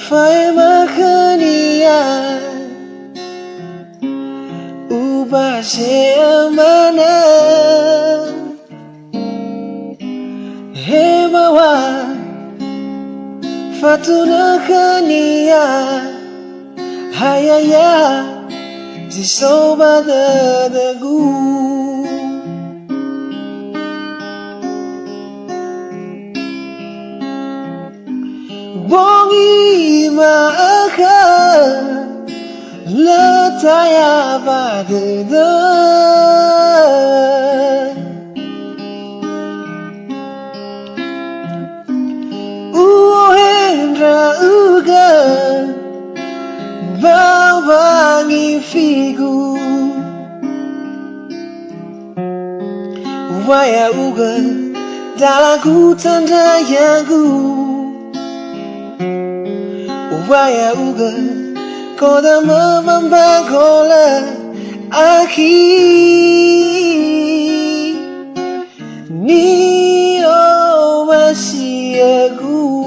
Fai makania Ubah mana Hey bawa Fatuna kania Hayaya Si soba dagu Bongi maaka Lataya badada Uhendra uga Bawa figu Waya uga Dalam tanda yangu Waya uga Koda membangola Aki Nio masih aku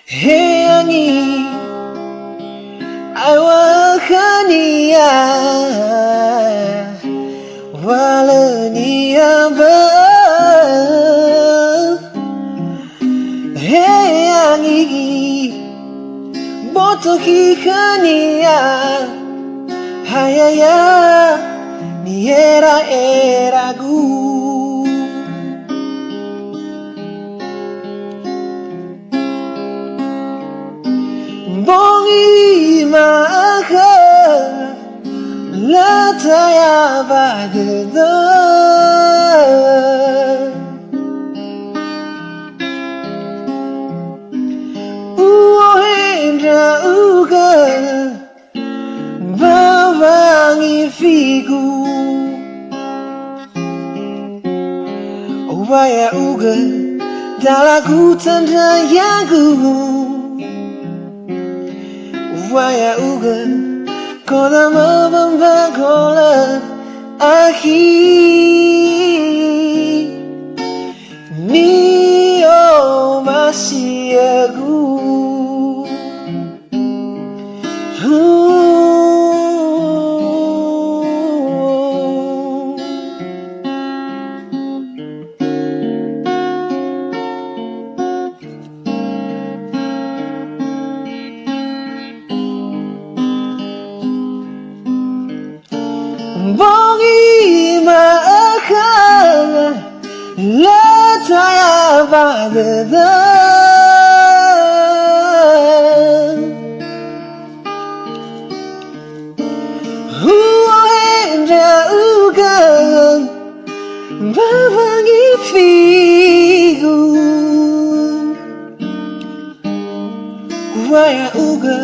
Hey angin Awakania Walania ba Hey angin Botoki kania Hayaya Ni era gu Bongi maka Lataya badada Uhendra uga Bawangi figu Waya uga Dalaku tanda yangu Waya uga Koda membangola Aki Nio masih aku Bongi maaka Lataya badada Huenda uga Bawangi figu Waya uga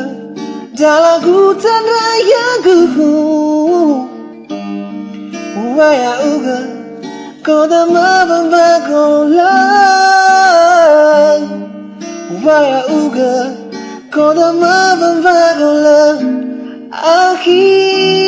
Dalam hutan rayaku Waya uga Koda membangola Waya uga Koda membangola Aki